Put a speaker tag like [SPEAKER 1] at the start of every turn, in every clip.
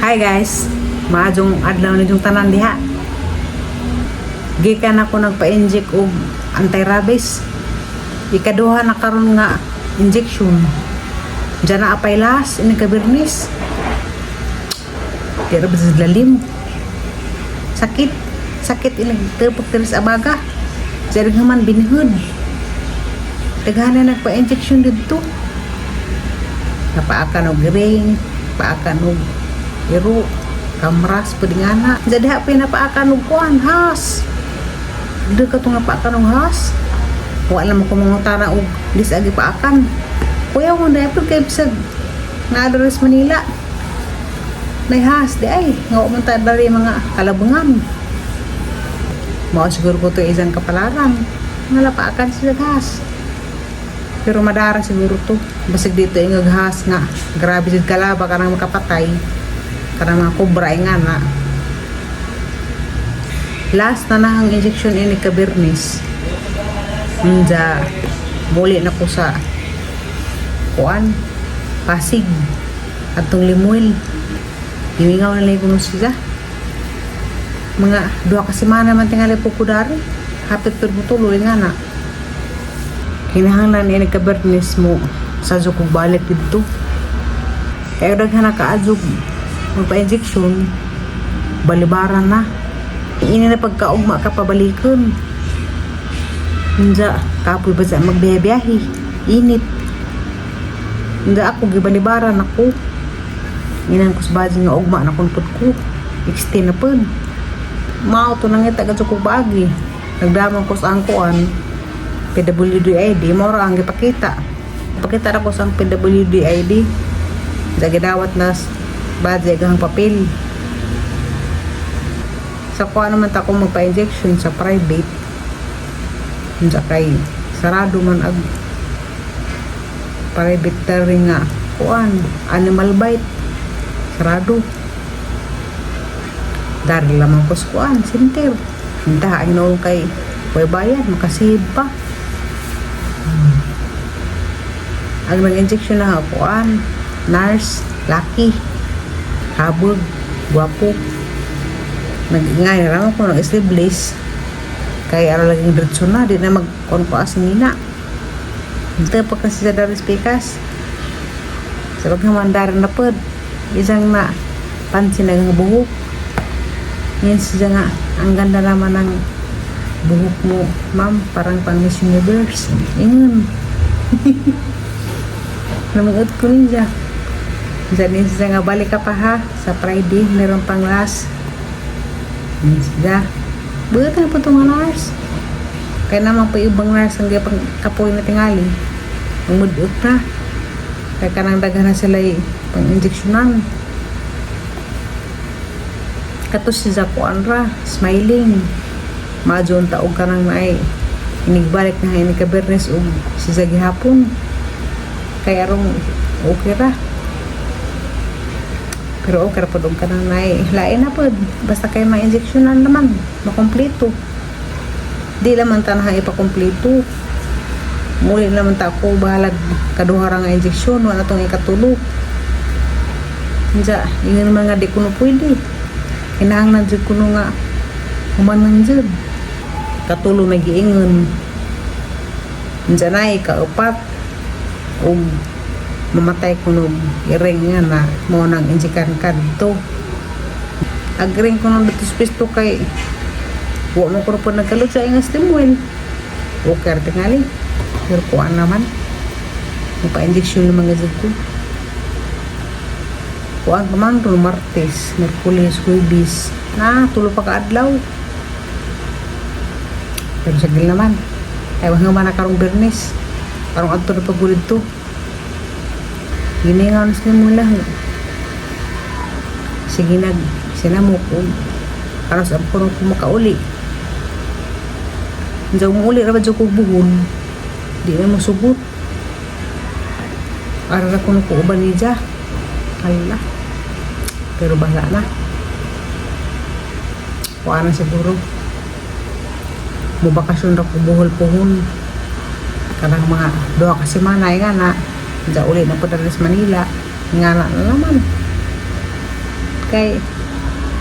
[SPEAKER 1] Hi guys, maadjong adlaw ninyong tanan diha. Gikan ako nagpa-inject og anti-rabies. Ikaduha na karon nga injection. Diyan na apay las ini ka Bernis. Tira ba sa lalim? Sakit ini tepok teres abaga. Jadi man binihud. Daghan na nagpa-injection dito. Napaakan og ring, paakan og iro, kamras, pedingana. Jadi hapin napaakan og kuan, has. Dede ka itong napaakan og has. Wala naman ko mangutana og disagi paakan. Kuya mo na ito kay bisag na address Manila. Nay has, di ay. Nga umunta dari mga kalabangan. Mao siguro ko ito isang kapalaran. Nga lapaakan sila has. Pero madara siguro to. Basig dito yung naghas nga. Grabe din kalaba ka nang makapatay. Karang mga kubra nga na. Last na ang injection ini ka Bernis. Nja, muli na ko sa kuan, Pasig. At tong Limuel. Himingaw na lang ko siya. Mga 2 ka semana man tingali po kudari. Hapit pero tuloy nga na. Kinahanglan ini ka Bernis mo sa kog balik dito. Kaya daghan na kaadjog magpa-injection, balibaran na. Ini na pagkaugma ka pabalikon. Nja, kapoy ba sa magbiyahe? Init. Nja ako gibalibaran ako. Inan ko sa badge nga ugma na kunpot ko. Extend na pun. Mao to nang ita gadyo kog bagi. Nagdamang ko sa angkuan. PWD ID, mora ang ipakita. Ipakita na ko sa PWD ID. Dagidawat na badge ang papel. Sa kuha naman ta akong magpa-injection sa private. Sa kay sarado man ag private tari nga kuan, animal bite. Sarado. Dari lamang ko sa kuan, center. Hinta ang noong kay bayad, makasihid pa. Ang nag-injection na hakuan, nurse, laki, habog, guwapo. Nag-ingay naman ko, nag-establish. Kaya araw laging diretso na, di na mag-konkuas nina. Ito pa kasi sa dari speakers. Sa pagkamandaran na pod, isang na pansin na ng buhok. Ngayon siya nga, ang ganda naman ng buhok mo, ma'am, parang pang Miss Universe. Ingon. Namangod ko ninja. Diyan siya nga, balik ka pa ha. Sa Friday, meron pang last. Siya. Bugat na po itong nurse. Kaya naman po ibang nurse ang pang kapoy na tingali. Umudot na. Kaya kanang daga na sila pang injeksyonan. Katos si Zakuan ra, smiling. Madyon taog ka nang may inigbalik na ini ka Bernis o si Zagihapon. Kaya rong okay ra. Pero okay ra po doon ka nang lain na po. Basta kayo ma-injectionan naman, makompleto. Di naman ta na ipakompleto. Muli naman ta ako bahalag kaduhara nga injeksyon, wala itong ikatulo. Diya, yun naman nga di ko na pwede. Kinahanglan dyan ko nga humanang dyan. Katulo may giingon. Diyan na ikaupat o mamatay ko nung iring nga na mo nang injikan ka dito. Agring ko nung dito spisto kay huwag mo ko po nagkalot sa ingas Limuel. Okay, tingali. Pero kuhaan naman. Magpa-injection ng mga dyan ko. Kuhaan ka man rin Martes, Merkulis, Huibis. Tulo pa kaadlaw. Pero sagil naman. Ewan nga man na karong Bernis. Parang adto na pagulid to. Giningaw na sila mula. Sige sinamok ko. Para sa ko nung kumakauli. Diyan umuuli na ba dyan ko buhon. Di na masugot. Para na ko nung kuuban ni dyan. Hala. Pero bahala na. Kuha na siguro. Mubakasyon na ko buhol pohon. Karang mga 2 ka semana nga na. Diyan uli na po sa Manila. Nga na naman. kay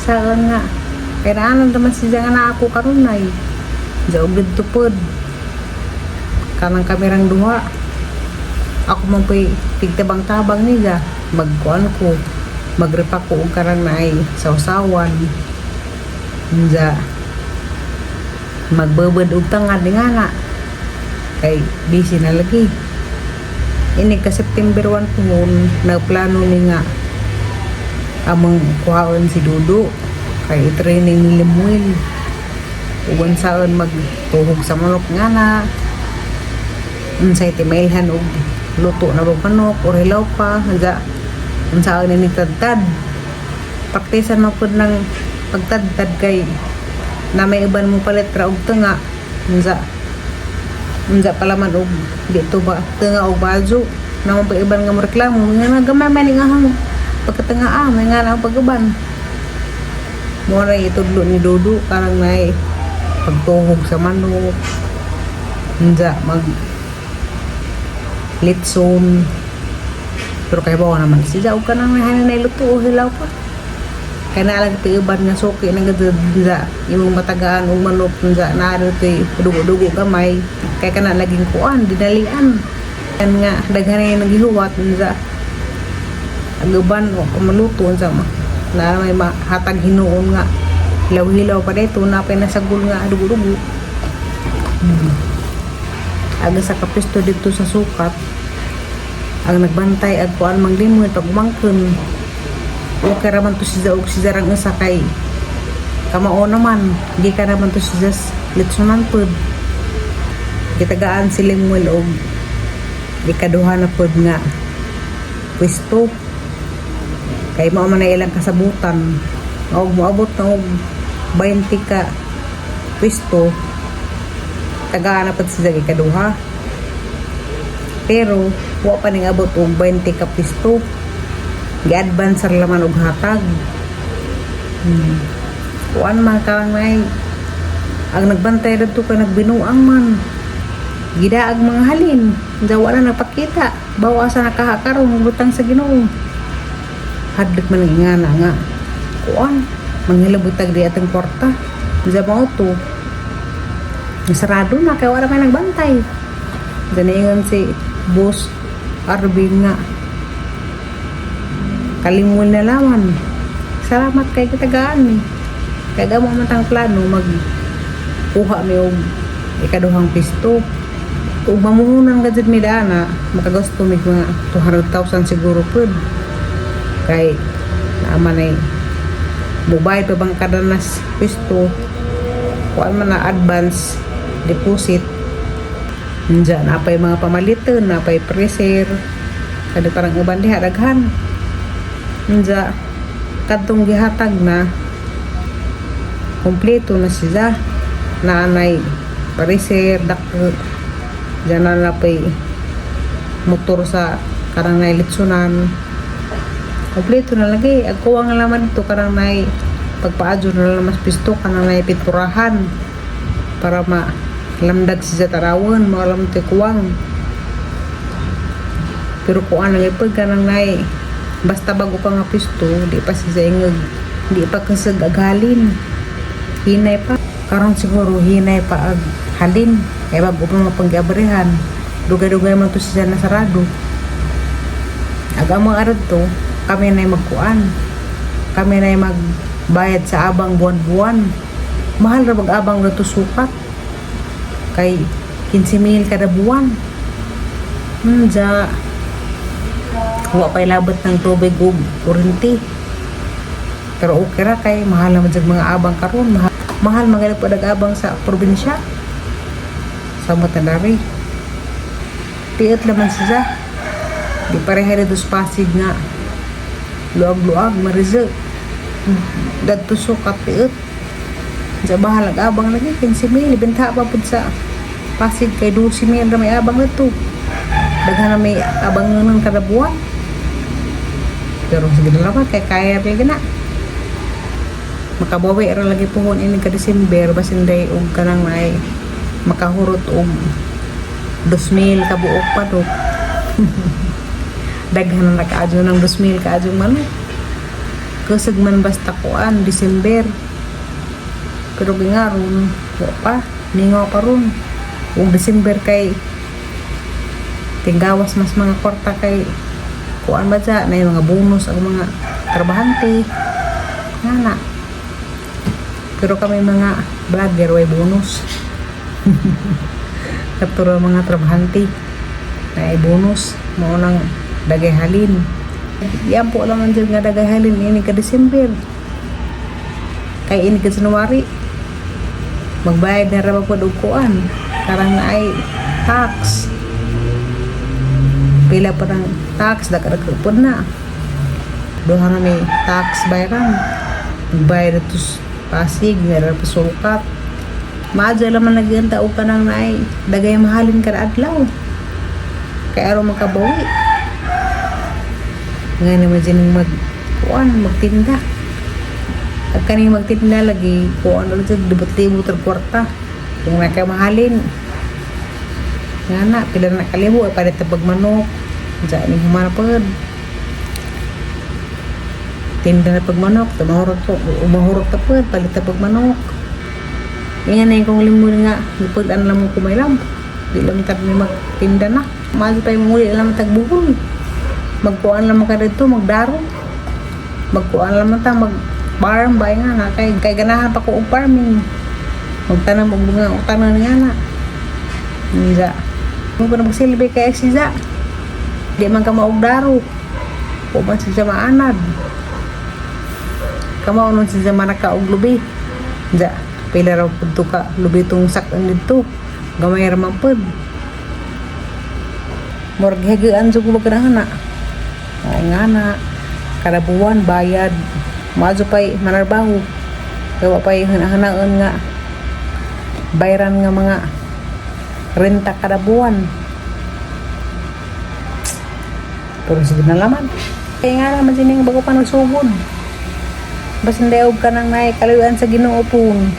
[SPEAKER 1] saan nga kay naanan naman siya nga na ako karon nay jaog dito pod kanang kamerang duha ako man pa'y tigtabang-tabang niya magkuan ko magrepa ko og karang naay sawsawan niya magbabad og tangad nga na kay busy na lagi ini ka September 1 pohon nagplano ni nga among kuhaon si Dudu kay training ni Limuel uwan saon magtuhog sa manok nga na unsay timailhan og luto na bang manok o hilaw pa nga unsaon ni tadtad praktisan man pud ng pagtadtad kay na may iban mo palit ra og tunga unsa palaman og dito ba tunga og bazo na mo iban nga reklamo nga gamay man nga mo pagkatunga may nga na pag-uban mo ra itudlo ni Dudu karang nay pagtuhog sa manok unsa mag litson pero kay bawa naman siya og kanang may luto o hilaw pa kay naalag tiuban nga suki nang gadza imong matagaan og manok nga naaro tay dugo-dugo gamay kay kana laging kuan dinalian kan nga daghan nga gihuwat nga agaban o maluto unsa na may hatag hinuon nga hilaw-hilaw pa dito na pay nasagol nga dugo-dugo aga sa kapisto dito sa sukat ang nagbantay ag kuan manglimoy pag umangkon o karaman to si Zaog si Zarang isa kay kamao naman di ka naman to si Zas litsunan pod kitagaan si Limuel og ikaduha na pod nga pwesto kay mao man na ilang kasabutan og moabot na og 20 ka pwesto tagaan na pod si Zag ikaduha pero wa pa ning abot og 20 ka pwesto gi-advance ra laman og hatag kuan man karang nay ang nagbantay dito kay nagbinuang man gidaag mga halin daw na nagpakita bawasa nakahakaron butang sa Ginoo hadlik man ingana nga kuan manghilabutag di atong kwarta sa mao to sarado na kay wala may nagbantay daningon si boss Arvin nga kalimul na laman salamat kay kitagaan ni kay damo man tang plano mag kuha mi og ikaduhang pisto ug mamuhunan gajud mi dana makagasto mi nga 200,000 siguro pud kay naaman ay mobile pa bang kadanas pisto kuan man na advance deposit nja na pay mga pamaliton na pay freezer kada parang uban diha daghan nja kadtong gihatag na kompleto na siya naanay freezer dako diyan na pay motor sa karang nay litsunan kompleto na lagi agkuha nga laman dito karang nay pagpaadyo na lang mas pisto kanang nay piturahan para lamdag siya tarawon maalam ti kuwang pero kuan lang ipag kanang nay basta bago pa nga pisto di pa siya ingag di pa kasag aghalin hinay pa karon siguro hinay pa ag halin kaya bago pa mga panggabarehan dugay-dugay man to siya nasarado agamang arad to kami na magkuan kami na magbayad sa abang buwan-buwan mahal ra mag-abang na to sukat kay 15,000 kada buwan ja wa pay labot ng tubig ug kuryente pero okay ra kay mahal naman sa mga abang karon mahal mga nagpadag-abang sa probinsya sa Matanari tiit naman siya di pareha dos Pasig nga luag-luag marize dadto sukat tiit sa bahal nag-abang lagi 15,000 benta pa pud sa Pasig kay 12,000 ra may abang nito daghan na may abang nun kada buwan pero sige na lang kay kaya lagi na makabawi ra lagi pohon ini ka December basin day og kanang may makahurot og 2,000 ka buok pa do daghan na nakaadyo ng 2,000 ka adyo man Kusog man basta kuan December. Pero gingaron wa pa ningaw pa ron. Kung December kay tinggawas mas mga kwarta kay kuan ba sa na yung mga bonus ang mga trabahante ngana. Pero kami mga vlogger way bonus. Katuro mga trabahante na bonus mo nang dagay halin. Yan po naman dyan nga dagay halin ini ka December. Kay ini ka January. Magbayad na raba po kuan. Karang na ay tax. Pila pa ng tax dakarag po na. Doha na may tax bayaran. Magbayad ito Pasig, meron pa sukat. Maadya naman nagiganta o ka nang naay dagay mahalin ka na adlaw. Kaya araw makabawi. Nga naman dyan magtinda. At kaning magtinda lagi, kuan ulit dyan, dubot-libot ang kwarta. Kung nakamahalin. Nga na, pila na kalibo, ay palit na pagmanok. Diyan yung humanapad. Tinda na pagmanok, umahurot na po, palit na pagmanok. Yan na yung kung limun nga, lipag-an lang mo kumaylam. Di lang kami magtinda na. Mahal pa yung muli lang tagbuhol. Magkuhaan lang ka dito, magdaro. Magkuhaan lang ta, mag-farm ba nga na. Kay ganahan pa ko farming. Magtanam og mga utanan nga na. Nga. Kung pa na magsilbi kay siya. Di man ka maugdaro. O man siya maanad. Kamao nun siya manaka og lubi. Nga. Pila raw punto ka. Lubi itong sakang dito. Gamay raman po. Murag higaan sa kulog na na. Ay nga na. Kada buwan bayad. Maadyo pa'y manarbaho. Gawa pa'y hanaon nga. Bayaran nga mga renta kada buwan. Pero sige na laman. Kaya nga naman sining bago pa nagsugod. Basta daog ka nang naikaliwan sa Ginoo pun.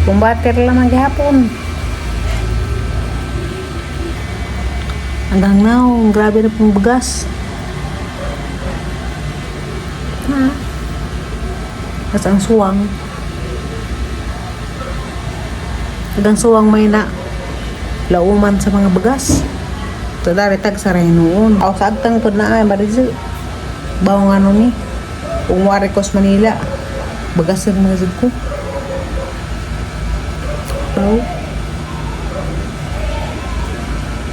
[SPEAKER 1] Kumbater lang ang gihapon. Hanggang now, grabe na pong bugas. Ha? Kasi ang suwang. Hanggang suwang may na lauman sa mga bugas. Ito dari tag sa rin noon. Ako sa agtang po na ay marizu. Bawang ano ni. Umwari ko sa Manila. Bugas yung mga zid ko. So,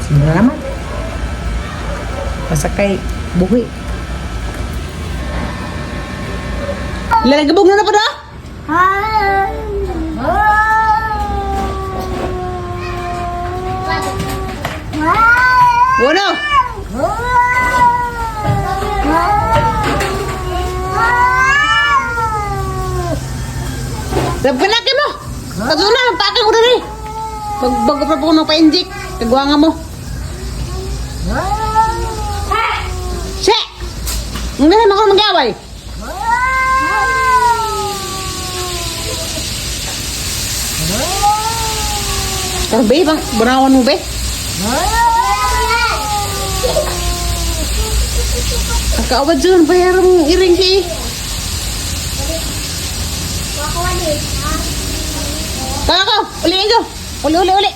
[SPEAKER 1] sige na naman. Pasakay buhi. Lalagabog na na pa na? Bueno. Pinaki mo. Kaduna, pake ko rin. Bago pa po nung pa-inject. Kagwanga mo. Siya! Hindi naman ako mag-away. Pero be, bang bunawan mo be? Kakawad dyan, bayar mong iring siya eh. Kakao, uliin ko. Uli.